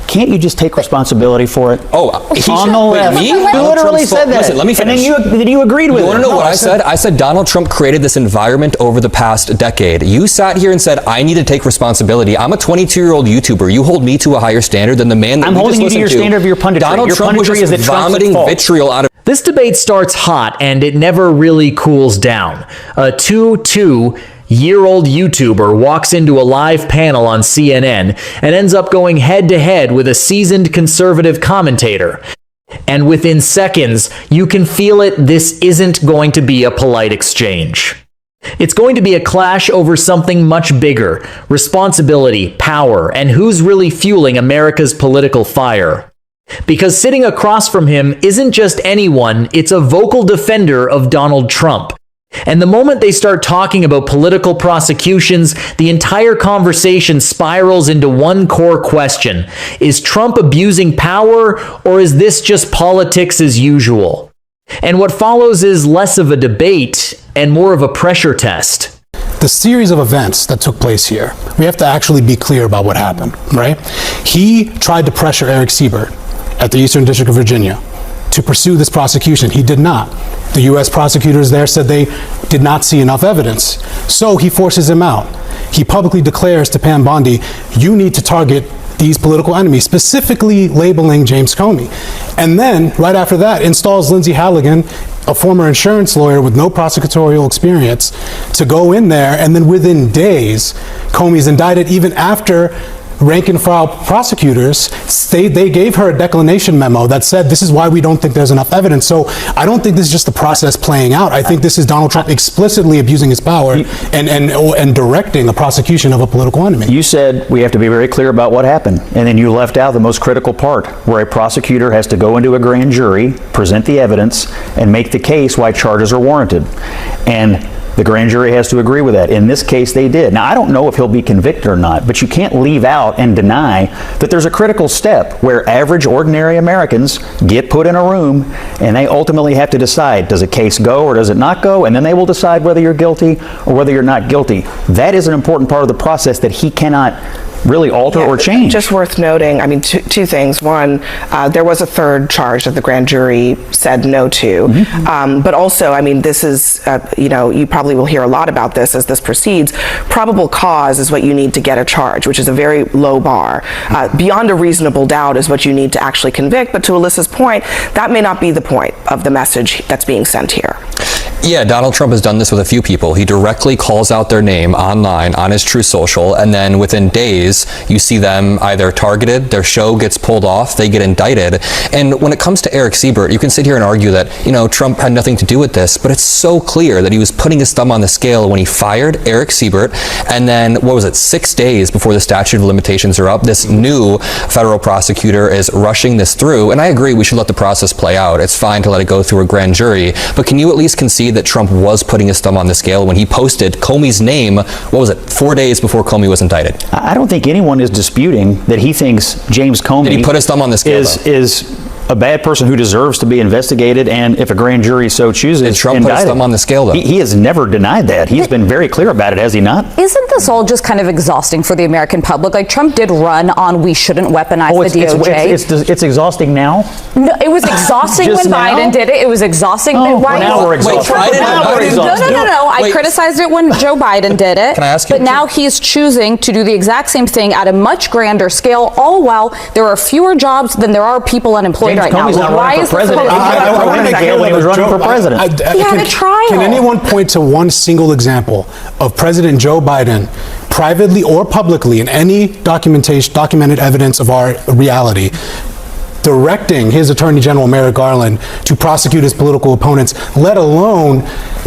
Can't you just take responsibility for it? Oh, on the left. Me? You literally said that. Listen, let me finish. And then you agreed with it. You want to know what I said? I said Donald Trump created this environment over the past decade. You sat here and said, I need to take responsibility. I'm a 22-year-old YouTuber. You hold me to a higher standard than the man that I'm holding you to your standard of your punditry. Donald Trump was just vomiting vitriol out of... This debate starts hot, and it never really cools down. A 22-year-old YouTuber walks into a live panel on CNN and ends up going head-to-head with a seasoned conservative commentator. And within seconds, you can feel it, this isn't going to be a polite exchange. It's going to be a clash over something much bigger: responsibility, power, and who's really fueling America's political fire. Because sitting across from him isn't just anyone, it's a vocal defender of Donald Trump. And the moment they start talking about political prosecutions, the entire conversation spirals into one core question: is Trump abusing power, or is this just politics as usual? And what follows is less of a debate and more of a pressure test. The series of events that took place here, we have to actually be clear about what happened, right? He tried to pressure Eric Siebert at the Eastern District of Virginia to pursue this prosecution. He did not. The U.S. prosecutors there said they did not see enough evidence. So he forces him out. He publicly declares to Pam Bondi, you need to target these political enemies, specifically labeling James Comey. And then, right after that, installs Lindsay Halligan, a former insurance lawyer with no prosecutorial experience, to go in there, and then within days, Comey's indicted, even after rank and file prosecutors, they gave her a declination memo that said, this is why we don't think there's enough evidence. So I don't think this is just the process playing out. I think this is Donald Trump explicitly abusing his power and directing a prosecution of a political enemy. You said we have to be very clear about what happened, and then you left out the most critical part, where a prosecutor has to go into a grand jury, present the evidence, and make the case why charges are warranted. And the grand jury has to agree with that. In this case, they did. Now, I don't know if he'll be convicted or not, but you can't leave out and deny that there's a critical step where average, ordinary Americans get put in a room and they ultimately have to decide, does a case go or does it not go? And then they will decide whether you're guilty or whether you're not guilty. That is an important part of the process that he cannot really alter or change. Just worth noting, I mean, two things. One, there was a third charge that the grand jury said no to. But also, I mean, this is, you probably will hear a lot about this as this proceeds. Probable cause is what you need to get a charge, which is a very low bar. Beyond a reasonable doubt is what you need to actually convict. But to Alyssa's point, that may not be the point of the message that's being sent here. Yeah, Donald Trump has done this with a few people. He directly calls out their name online on his True Social, and then within days, you see them either targeted, their show gets pulled off, they get indicted. And when it comes to Eric Siebert, you can sit here and argue that, Trump had nothing to do with this, but it's so clear that he was putting his thumb on the scale when he fired Eric Siebert, and then, 6 days before the statute of limitations are up, this new federal prosecutor is rushing this through. And I agree, we should let the process play out. It's fine to let it go through a grand jury, but can you at least concede that Trump was putting his thumb on the scale when he posted Comey's name, 4 days before Comey was indicted? I don't think anyone is disputing that he thinks James Comey Did he put his thumb on the scale, is a bad person who deserves to be investigated, and if a grand jury so chooses, Did Trump put his thumb on the scale, though? He has never denied that. He's been very clear about it, has he not? Isn't this all just kind of exhausting for the American public? Like, Trump did run on we shouldn't weaponize the DOJ. It's exhausting now? No, it was exhausting when Biden did it. It was exhausting. Now we're exhausted. No. I criticized it when Joe Biden did it. Can I ask you? But now he's choosing to do the exact same thing at a much grander scale, all while there are fewer jobs than there are people unemployed right now. Comey's not running for president. He was running for president. He had a trial. Can anyone point to one single example of President Joe Biden, privately or publicly, in any documented evidence of our reality, directing his Attorney General Merrick Garland to prosecute his political opponents, let alone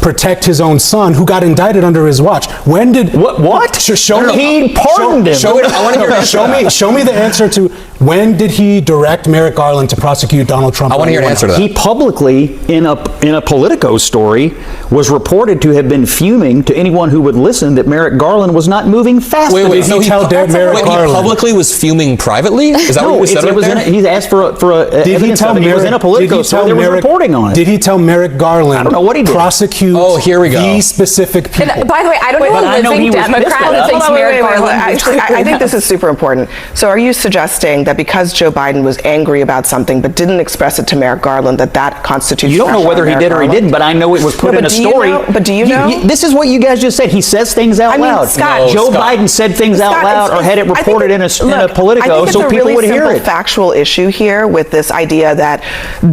protect his own son, who got indicted under his watch? When did what? Show me. He pardoned him. Show me the answer to when did he direct Merrick Garland to prosecute Donald Trump? I want to hear an answer to that. He publicly, in a Politico story, was reported to have been fuming to anyone who would listen that Merrick Garland was not moving fast enough. Did he tell Merrick Garland? He publicly was fuming privately? Is that what you said right there? He's asked for evidence of it. He was in a Politico story. There was reporting on it. Did he tell Merrick Garland? I don't know what he did. Prosecute here we go. these specific people? And by the way, I don't know a living Democrat who thinks Merrick Garland. I think this is super important. So are you suggesting that that because Joe Biden was angry about something but didn't express it to Merrick Garland, that constitutes You don't know pressure whether on he Merrick did or he Garland? didn't, but I know it was put No, in but a do you story. know- but do you know? This is what you guys just said. He says things out I mean, loud. Scott- Joe Scott. Biden said things out Scott, loud or had it I think reported in a Politico so people would hear I think it's a really simple it. factual issue here with this idea that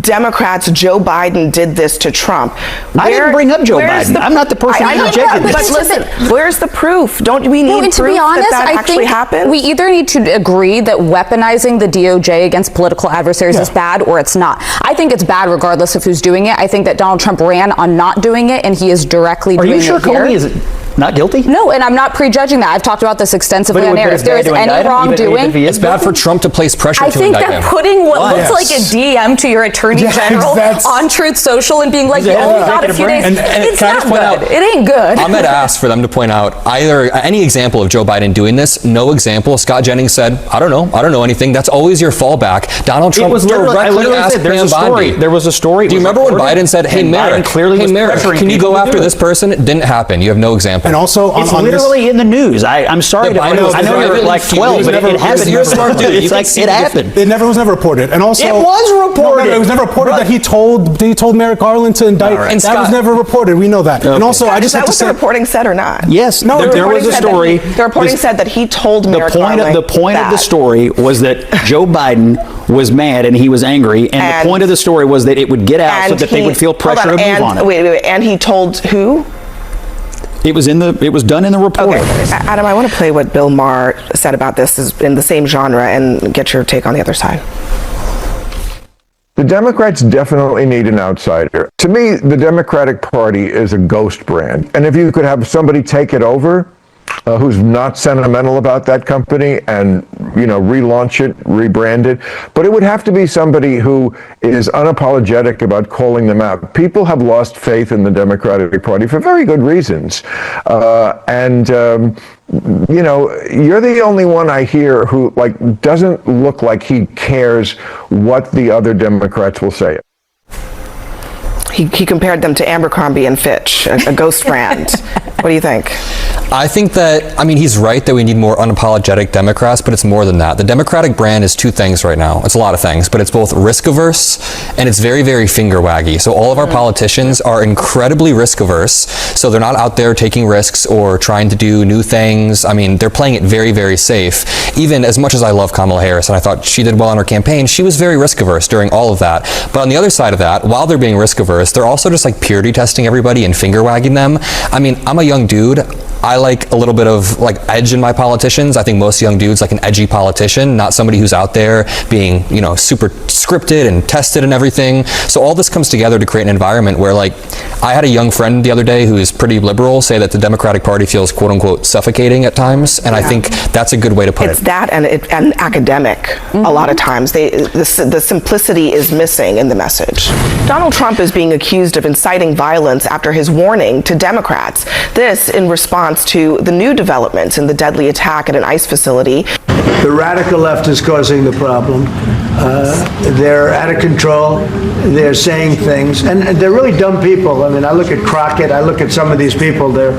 Democrats, Joe Biden did this to Trump. I didn't bring up Joe where's Biden. I'm not the person I who know, rejected but this. listen, where's the proof? Don't we need No, and proof to be honest, that I actually think happened? we either need to agree that weaponizing the DOJ against political adversaries is bad or it's not. I think it's bad regardless of who's doing it. I think that Donald Trump ran on not doing it, and he is directly Are doing you sure it here. Comey is not guilty? No, and I'm not prejudging that. I've talked about this extensively But on air. it's If there bad is to any indict him, even wrongdoing, if he is It's bad for Trump to place pressure I to think indict that him. putting what Why? looks like a DM to your attorney general that's- on Truth Social and being like, He's you the head of only the got a few days, executive branch. it's Can I not just point good. out- It ain't good. Ahmed asked for them to point out either any example of Joe Biden doing this. No example. Scott Jennings said, I don't know anything. That's always your fallback. Donald It Trump was literally, I directly literally asked said, there's a Pam story. Bondi. There was a story. Do you remember when Biden said, hey, And Biden Merrick, clearly was pressuring can you people go to after do this it. person? It didn't happen. You have no example. And also It's on this, literally in the news. I'm sorry The to Biden was I know you're privately like 12, but feuding. it happened. You're a smart dude. You It's can like, see it the happened. it was never reported. And also, It was reported. No, it was never reported that he told Merrick Garland to indict. And That was Scott- never reported. We know that. And also, I Is just that have to what the say, reporting said or not? Yes, No, there was reporting a said that story. the reporting said that he told Merrick The Garland point of the that. story was that Joe Biden was mad and he was angry, and the And- point of the story was that it would get out so And that they he- would feel hold pressure on, to move and, on it. Wait, and he told who? It was done in the report. Okay, Adam, I want to play what Bill Maher said about this is in the same genre and get your take on the other side. The Democrats definitely need an outsider. To me, the Democratic Party is a ghost brand. And if you could have somebody take it over, who's not sentimental about that company and, relaunch it, rebrand it. But it would have to be somebody who is unapologetic about calling them out. People have lost faith in the Democratic Party for very good reasons. You're the only one I hear who, doesn't look like he cares what the other Democrats will say. He compared them to Abercrombie and Fitch, a ghost brand. What do you think? I think that, he's right that we need more unapologetic Democrats, but it's more than that. The Democratic brand is two things right now. It's a lot of things, but it's both risk averse and it's very, very finger waggy. So all of our politicians are incredibly risk averse. So they're not out there taking risks or trying to do new things. They're playing it very, very safe. Even as much as I love Kamala Harris and I thought she did well on her campaign, she was very risk averse during all of that. But on the other side of that, while they're being risk averse, they're also just purity testing everybody and finger wagging them. I'm a young dude. I like a little bit of edge in my politicians. I think most young dudes like an edgy politician, not somebody who's out there being, super scripted and tested and everything. So all this comes together to create an environment where I had a young friend the other day who is pretty liberal say that the Democratic Party feels quote unquote suffocating at times. And I think that's a good way to put It's it. that and academic. A lot of times, the simplicity is missing in the message. Donald Trump is being accused of inciting violence after his warning to Democrats. This in response to the new developments in the deadly attack at an ICE facility. The radical left is causing the problem. They're out of control. They're saying things, and they're really dumb people. I look at Crockett. I look at some of these people. They're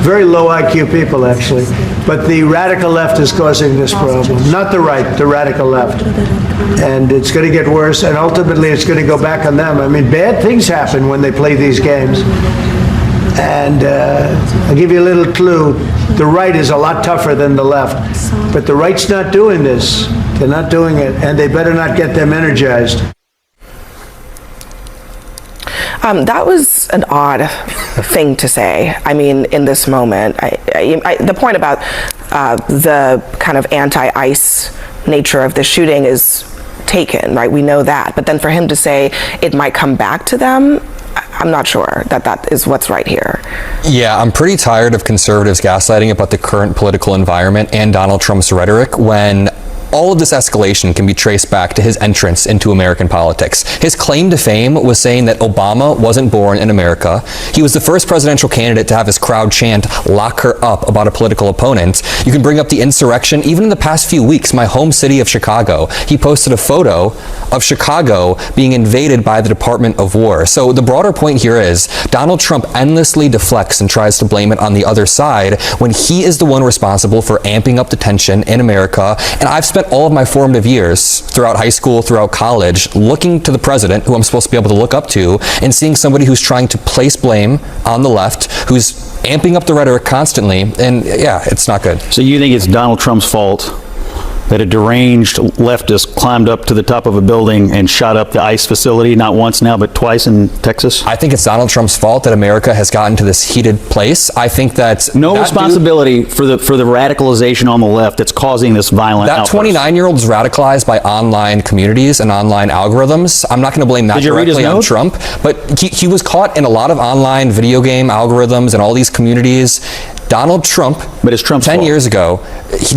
very low IQ people, actually. But the radical left is causing this problem, not the right, the radical left. And it's going to get worse, and ultimately it's going to go back on them. Bad things happen when they play these games. And I'll give you a little clue. The right is a lot tougher than the left. But the right's not doing this. They're not doing it. And they better not get them energized. That was an odd thing to say. In this moment, the point about the kind of anti-ICE nature of the shooting is taken, right? We know that. But then for him to say it might come back to them, I'm not sure that is what's right here. Yeah, I'm pretty tired of conservatives gaslighting about the current political environment and Donald Trump's rhetoric when all of this escalation can be traced back to his entrance into American politics. His claim to fame was saying that Obama wasn't born in America. He was the first presidential candidate to have his crowd chant, "Lock her up," about a political opponent. You can bring up the insurrection. Even in the past few weeks, my home city of Chicago, he posted a photo of Chicago being invaded by the Department of War. So the broader point here is Donald Trump endlessly deflects and tries to blame it on the other side when he is the one responsible for amping up the tension in America. And I've spent all of my formative years throughout high school, throughout college, looking to the president, who I'm supposed to be able to look up to, and seeing somebody who's trying to place blame on the left, who's amping up the rhetoric constantly. And yeah, it's not good. So you think it's Donald Trump's fault that a deranged leftist climbed up to the top of a building and shot up the ICE facility, not once now, but twice in Texas? I think it's Donald Trump's fault that America has gotten to this heated place. I think that no responsibility for the radicalization on the left that's causing this violent outburst. That 29-year-old is radicalized by online communities and online algorithms. I'm not going to blame that directly on Trump, but he was caught in a lot of online video game algorithms and all these communities. Donald Trump, but it's Trump's 10 fault. years ago,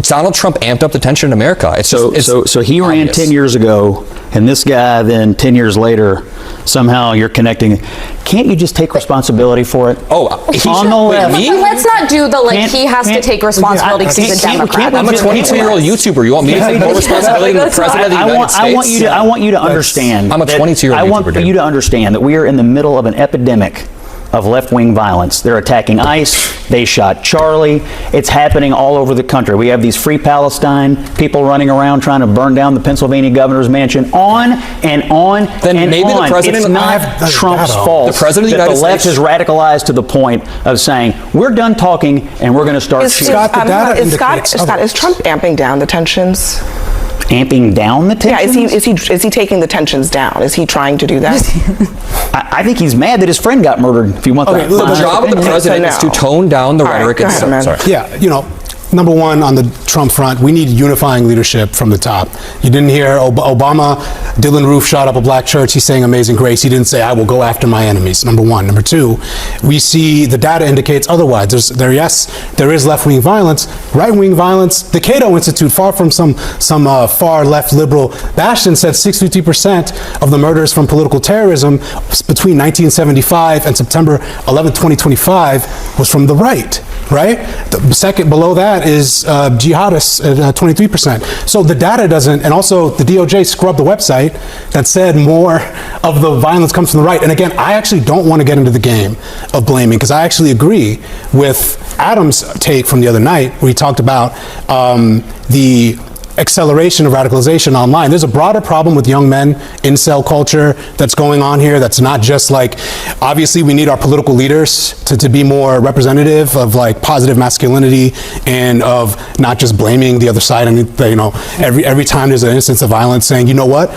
Donald Trump amped up the tension in America. It's so he ran obvious. 10 years ago, and this guy then 10 years later, somehow you're connecting. Can't you just take responsibility for it? Oh, on the left. Me? Let's not do the he has to take responsibility because he's a Democrat. I'm a 22-year-old YouTuber. You want me to take more responsibility than the president of the United States? I want you to understand. I'm a 22-year-old YouTuber. I want you to understand that we are in the middle of an epidemic of left-wing violence. They're attacking ICE. They shot Charlie. It's happening all over the country. We have these Free Palestine people running around trying to burn down the Pennsylvania governor's mansion. On and on then and maybe on. The president, it's not Trump's fault the president of the that United the left States is radicalized to the point of saying, we're done talking and we're going to start shooting. Scott, is Trump amping down the tensions? Amping down the tensions? Yeah, is he taking the tensions down? Is he trying to do that? I think he's mad that his friend got murdered, if you want that. The job of the president is to tone down the rhetoric. Yeah, number one, on the Trump front, we need unifying leadership from the top. You didn't hear Obama, Dylan Roof shot up a black church. He's saying Amazing Grace. He didn't say, I will go after my enemies, number one. Number two, we see the data indicates otherwise. There is left-wing violence, right-wing violence. The Cato Institute, far from some far left liberal bastion, said 63% of the murders from political terrorism between 1975 and September 11, 2025 was from the right. The second below that is jihadists at 23%. So the data doesn't, and also the DOJ scrubbed the website that said more of the violence comes from the right. And again, I actually don't want to get into the game of blaming, because I actually agree with Adam's take from the other night where he talked about the acceleration of radicalization online. There's a broader problem with young men, incel culture that's going on here. That's not just obviously we need our political leaders to be more representative of positive masculinity and of not just blaming the other side. I mean, every time there's an instance of violence, saying, you know what?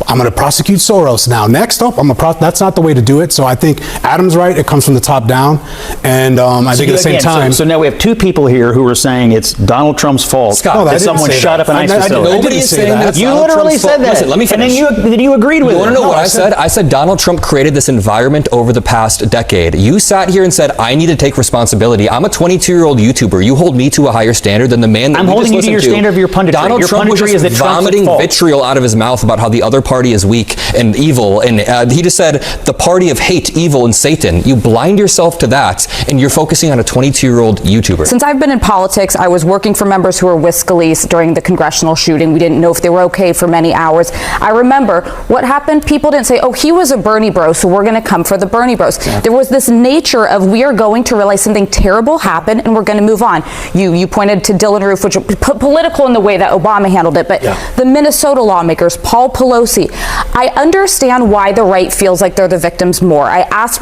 I'm going to prosecute Soros now. Next up, that's not the way to do it. So I think Adam's right. It comes from the top down. And I think at the same time. So now we have two people here who are saying it's Donald Trump's fault that someone shot up an ICE facility. Nobody is saying that. You literally said that. Listen, let me finish. And then you agreed with it. You want to know what I said? I said Donald Trump created this environment over the past decade. You sat here and said, I need to take responsibility. I'm a 22-year-old YouTuber. You hold me to a higher standard than the man that I'm holding you to your standard of your punditry. Donald Trump was just vomiting vitriol out of his mouth about how the other party is weak and evil, and he just said the party of hate, evil, and Satan. You blind yourself to that, and you're focusing on a 22-year-old YouTuber. Since I've been in politics, I was working for members who were with Scalise during the congressional shooting. We didn't know if they were okay for many hours. I remember what happened. People didn't say, oh, he was a Bernie bro, so we're going to come for the Bernie bros. Yeah. There was this nature of we are going to realize something terrible happened, and we're going to move on. You pointed to Dylan Roof, which was political in the way that Obama handled it, but the Minnesota lawmakers, Paul Pelosi, I understand why the right feels like they're the victims more. I asked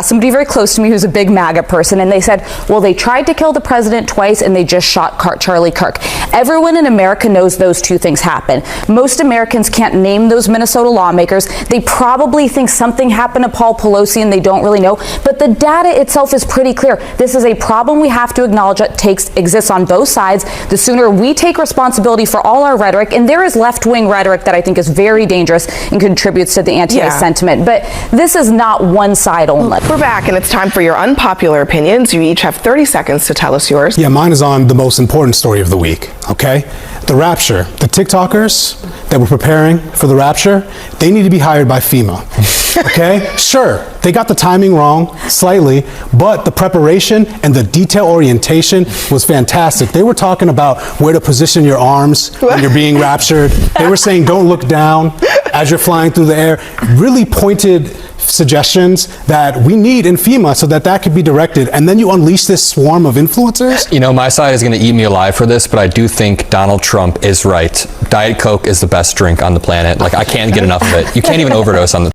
somebody very close to me who's a big MAGA person, and they said, well, they tried to kill the president twice and they just shot Charlie Kirk. Everyone in America knows those two things happen. Most Americans can't name those Minnesota lawmakers. They probably think something happened to Paul Pelosi and they don't really know, but the data itself is pretty clear. This is a problem we have to acknowledge that exists on both sides. The sooner we take responsibility for all our rhetoric, and there is left-wing rhetoric that I think is very dangerous and contributes to the anti-sentiment, but this is not one side only. We're back, and it's time for your unpopular opinions. You each have 30 seconds to tell us yours. Yeah, mine is on the most important story of the week, okay? the rapture, the TikTokers that were preparing for the rapture, they need to be hired by FEMA. Okay? Sure, they got the timing wrong slightly, but the preparation and the detail orientation was fantastic. They were talking about where to position your arms when you're being raptured. They were saying don't look down as you're flying through the air. Really pointed suggestions that we need in FEMA so that that could be directed, and then you unleash this swarm of influencers. You know, my side is going to eat me alive for this, but I do think Donald Trump is right. Diet Coke is the best drink on the planet. Like, I can't get enough of it. You can't even overdose on the